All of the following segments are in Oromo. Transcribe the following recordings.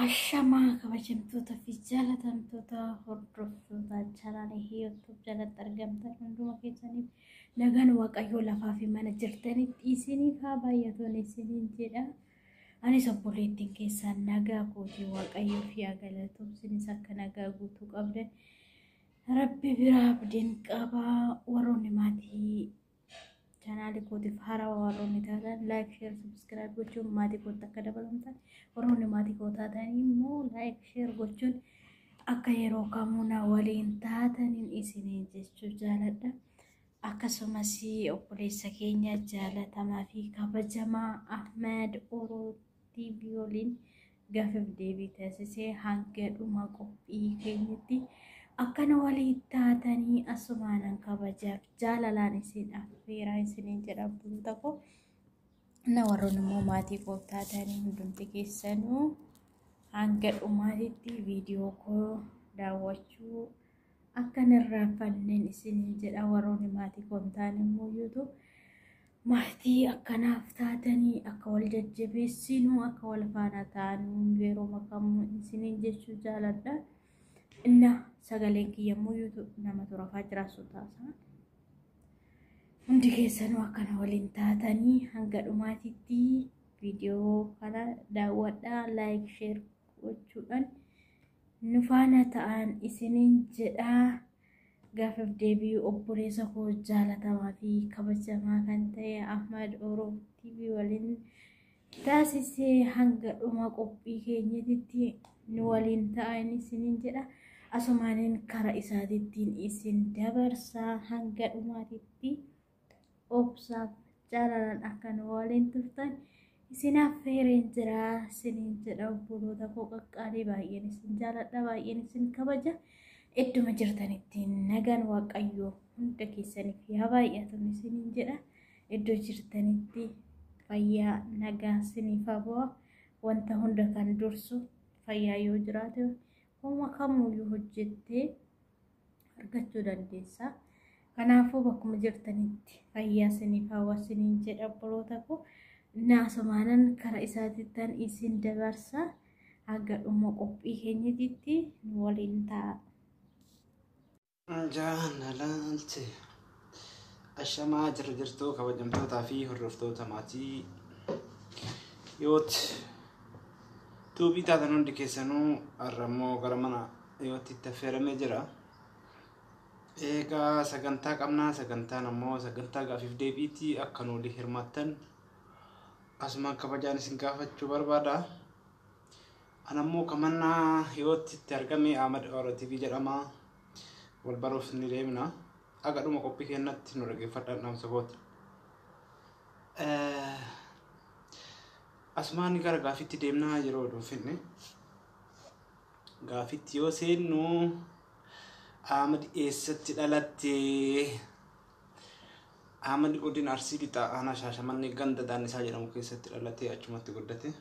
Ashama kabajamtoota fi jaalatamtoota hordoftoota chaanaalii YouTube jalatti argamtan hunduma keessaniif nagaan waaqayyoo lafaa fi mana jirtanitti isiniif haa baay'atuun isiniin jedha. Anis obboleettiin keessaan nagaa kootii waaqayyoo fi galatuuf isinis akka nagaa guutuu qabdan Rabbi biraa abdiin qaba. Warroonni maatii channel kootiif haaraa warroonni taatan like share subscribe gochuun maatii kootti akka dabalamtan warroonni maatii kootaa ta'anii immoo like share gochuun akka yeroo kamuu waliin taataniin isiniin jechuu jaaladha. Akkasumas obboleessa keenya jaalatamaa fi kabajamaa Ahmed Oro TV waliin gaaffii deebii taasisee hanga dhuma qophii keenyatti akkana waliin taatanii asumaan kabajaaf jaalalaan isin affeeraa isiniin jedhamtu tokko na warroonni immoo maatii kootaa ta'anii hundumti keessanuu hanga dhumaatitti viidiyoo koo daawwachuu akka nirraanfanneen isiniin jedha. Warroonni maatii kootaan immoo YouTube maatii akkanaaf taatanii akka wal jajjabeessinuu akka wal faana taanuu yeroo makamu isiniin jechuu jaaladha. Inna sagaleen kiyyammoo YouTube nama turafaa jiraatu taasisan hundi keessanuu akkana waliin taatanii hanga dhumaatitti viidiyoo kana daawwadhaa like share gochuudhaan nu faana ta'an isiniin jedha. Gaaffii deebii obboleessa koo jaalatamaa fi kabajamaa kan ta'e Ahmed Oro TV waliin taasisee hanga dhuma qophii keenyatti nu waliin ta'an isiniin jedha. Asumaanin kara isaatittiin isin dabarsaa hanga dhumaatitti obsaaf jaalalaan akka nu waliin turtan isin affeereen jira isiniin jedha. Obboloota koo qaqqaalii baay'een isin jaaladha, baay'een isin kabaja. Idduma jirtanitti nagaan waaqayyoo hunda keessaniif haa baay'atu isiniin jedha. Iddoo jirtanitti fayyaa nagaa isiniif haa bu'u. Wanta hunda kan dursu fayyaa yoo jiraate Oma kamuyyuu hojjettee argachuu dandeessa. Kanaafuu bakkuma jirtanitti fayyaa isiniif haa isiniin jedha. Obboloota koo naasumaanan kara isaatittan isin dabarsa hanga dhuma qophii keenyatti nu waliin ta'a. Jaalalaalti ashamaa jirtuu kabajamtootaa fi hordoftoota maatii yooti tuubii taatan hundi keessanuu arrammoo gara mana yootti itti affeeramee jira. Egaa sagantaa qabnaa, sagantaan ammoo sagantaa gaaffiif deebiitii akka nu waliin hirmaattan asumaan kabajaan isin gaafachuu barbaada. Anammoo kamannaa yootti itti argame Ahmed Oro TV jedhama. Wal baruuf ni deemna. Aga dhuma qophii keenyatti nu dhaggeeffadhaan dhaamsa kooti. Asumaan gara gaaffiitti deemnaa yeroo dhuunfinne. Gaaffiitti yoo seennu Ahmed eessatti dhalatte? Ahmed godina Arsii Lixaa aanaa Shaashamannee ganda Daannisaa jedhamu keessatti dhalatee achumatti guddate.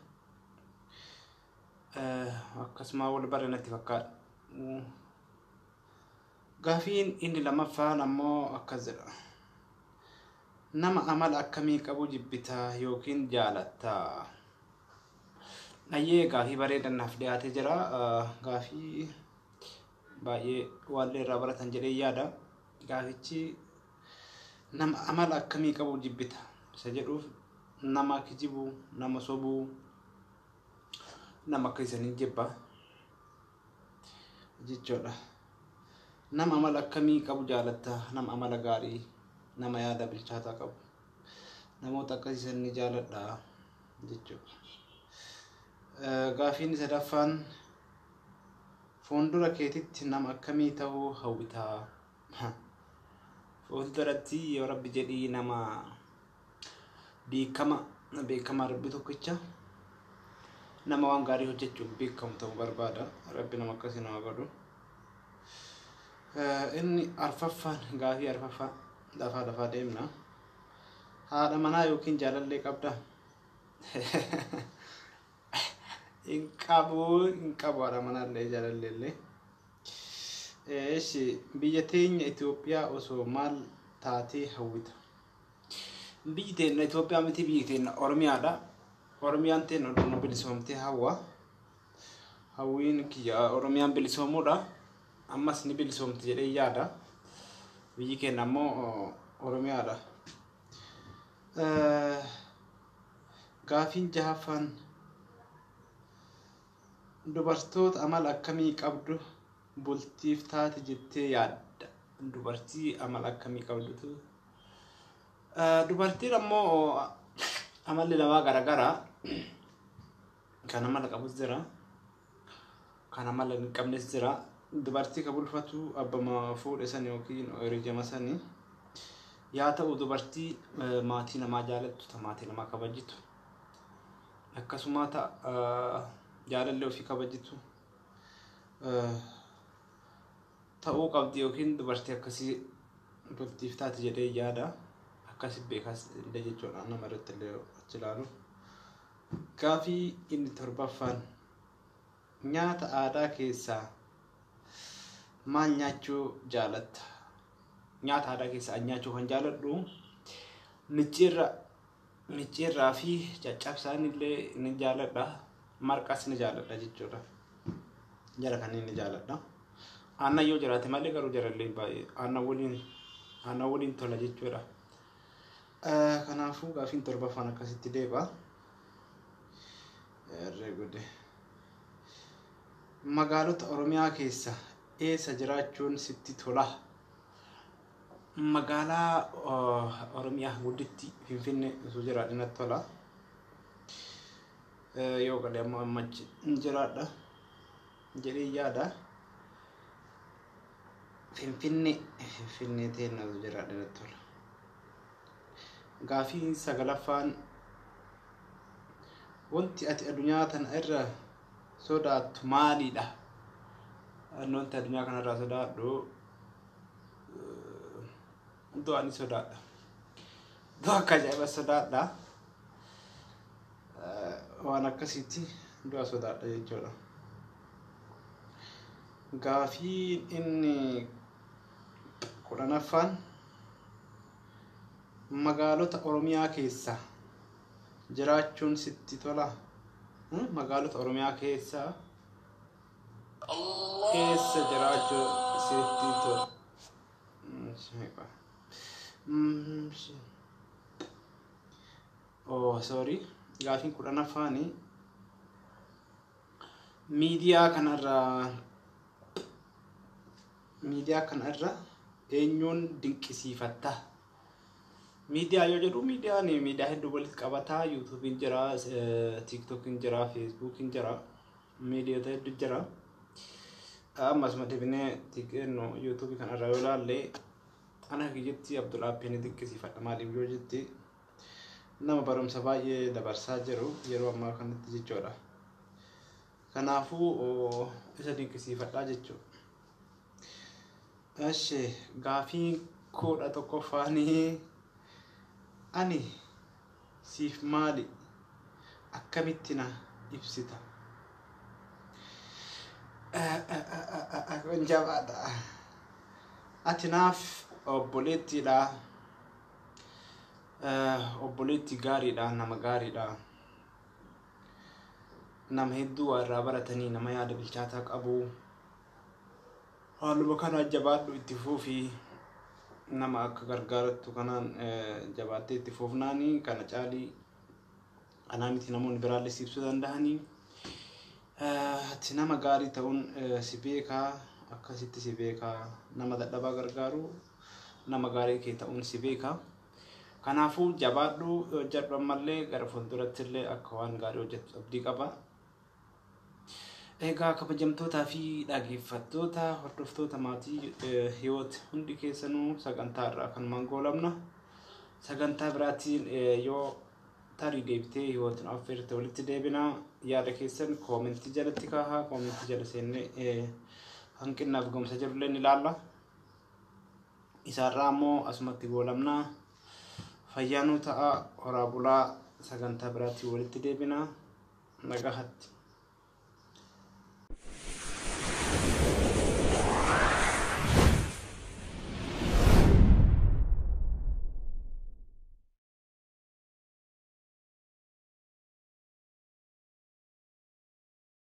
Akkasuma wal baranatti fakkaata. Gaaffiin inni lammaffaan ammoo akkas jedha. Nama amala akkamii qabu jibbita yookiin jaalatta? Ayyee gaaffii bareedannaaf dhiyaatee jira. Gaaffii baay'ee waan irraa baratan jedhee yaada. Gaaffichi nama amala akkamii qabu jibbita isa jedhuuf nama kijibu, nama sobuu, nama akka isanii jibba jechuudha. Nama amala akkamii qabu jaalatta? Nama amala gaarii, nama yaada bilchaataa qabu, namoota akkasii ni jaaladha jechuudha. Gaaffiin sadaffaan fuuldura keetitti nama akkamii ta'uu hawwita? Fuulduratti yoo Rabbi jedhii nama beekama Rabbi tokkicha nama waan gaarii hojjechuuf beekamu ta'uu barbaada. Rabbi nama akkasii nama godhu. Inni arfaffaan gaaffii arfaffaa lafaa deemna. haadha manaa yookiin jaalallee qabda? hin qabu haadha manaallee jaalalleellee. Eeshi biyya teenya Itoophiyaa osoo maal taatee hawwita? Biyyi teenya Itoophiyaa miti, biyyi teenya Oromiyaadha. Oromiyaan teenya oduu bilisoomtee hawwa. Hawwiin kiyya Oromiyaan bilisoomuudha. Ammas ni bilisoomti jedhee yaada. Biyyi keenya ammoo Oromiyaadha. Gaafiin jahaffaan dubartoota amala akkamii qabdu bultiif taate jettee yaadda? Dubartii amala akkamii qabdutu? Dubartiin ammoo amalli namaa garagaraa. Kan amala qabus jira, kan amala hin qabnes jira. Dubartii ka bulfatu abbama fuudhe san yookiin hiriyyama sanii yaa ta'u dubartii maatii namaa jaalattu, ta maatii namaa kabajitu, akkasuma jaalallee ofii kabajitu ta'uu qabdi yookiin dubartii akkasii bultiif taate jedhee yaada. Akkasii beekaas illee jechuudha nama irratti illee achi ilaalu. Gaafii inni torbaffaan nyaata aadaa keessaa maal nyaachuu jaalatta? Nyaata aadaa keessaa nyaachuu kan jaaladhu micciirraa fi caccabsaan illee ni jaaladha. Marqas ni jaaladha jechuudha. Jara kanneen ni jaaladha. Aannan yoo jiraate malee garuu jarallee baay'ee aannan waliin tola jechuudha. Kanaafuu gaafiin torbaffaan akkasitti deebi'a. Magaalota Oromiyaa keessa eessa jiraachuun sitti tola? Magaalaa Oromiyaa gudditti Finfinnee osoo jiraadhe natti tola. Yoo galee ammoo ammachi jiraadha jedhee yaada. Finfinnee teenya osoo jiraadhe natti tola. Gaafii sagalaffaan wanti ati addunyaa tana irra sodaattu maalidha? Wanti addunyaa kana irraa sodaadhu du'a ni sodaadha. Du'a akka ajaa'iba sodaadha. Waan akkasitti du'a sodaadha jechuudha. Gaafii inni 10ffaan magaalota Oromiyaa keessa jiraachuun sitti tola? Magaalota Oromiyaa keessa eessa jiraachuu sitti tola? Sorry. Gaafiin 10ffaani miidiyaa kanarra eenyuun dinqisiifatta? Miidiyaa yoo jedhu miidiyaa hedduu walitti qabataa. YouTube'n jira, TikTok'n jira, Facebook'n jira, miidiyoota hedduu jira. Ammas madibnee YouTube kanarra yoo ilaalle ana kiyyatti Abdulaappin dinqisiifadha. Maaliif yoo jetti nama barumsa baay'ee dabarsaa jiru yeroo ammaa kanatti jechuudha. Kanaafuu isa dinqisiifadhaa jechuudha. Eshi gaafiin 11ffaanii ani siif maali? Akkamitti na ibsita? Jabaadha. Ati naaf obboleettiidha. Obboleetti gaariidha, nama gaariidha. Nama hedduu waa irraa baratanii, nama yaada bilchaataa qabu. Haaluma kanaan jabaadhu itti fufi. Nama akka gargaarattu kanaan jabaattee itti fufnaanii kana caalii anaa miti namoonni biraallee si ibsuu danda'anii. Ati nama gaarii ta'uun si beekaa, akkasitti si beekaa. Nama dadhabaa gargaaru nama gaarii kee ta'uun si beekaa. Kanaafuu jabaadhu jedhu ammallee gara fuulduratti illee akka waan gaarii hojjettu abdii qaba. Egaa kabajamtootaa fi dhaggeeffattoota hordoftoota maatii Hiwoot hundi keessanuu sagantaa irraa kanumaan goolabna. Sagantaa biraatiin yoo tarii deebitee Hiwootin affeerte walitti deebina. Yaada keessan koomentii jalatti kaahaa. Koomentii jala seennee hanqinaaf gomsa jirullee ni ilaalla. Isaarraa ammoo asumatti goolabna. fayyaanuu ta'a horaa bulaa sagantaa biraatti walitti deebina nagahatti.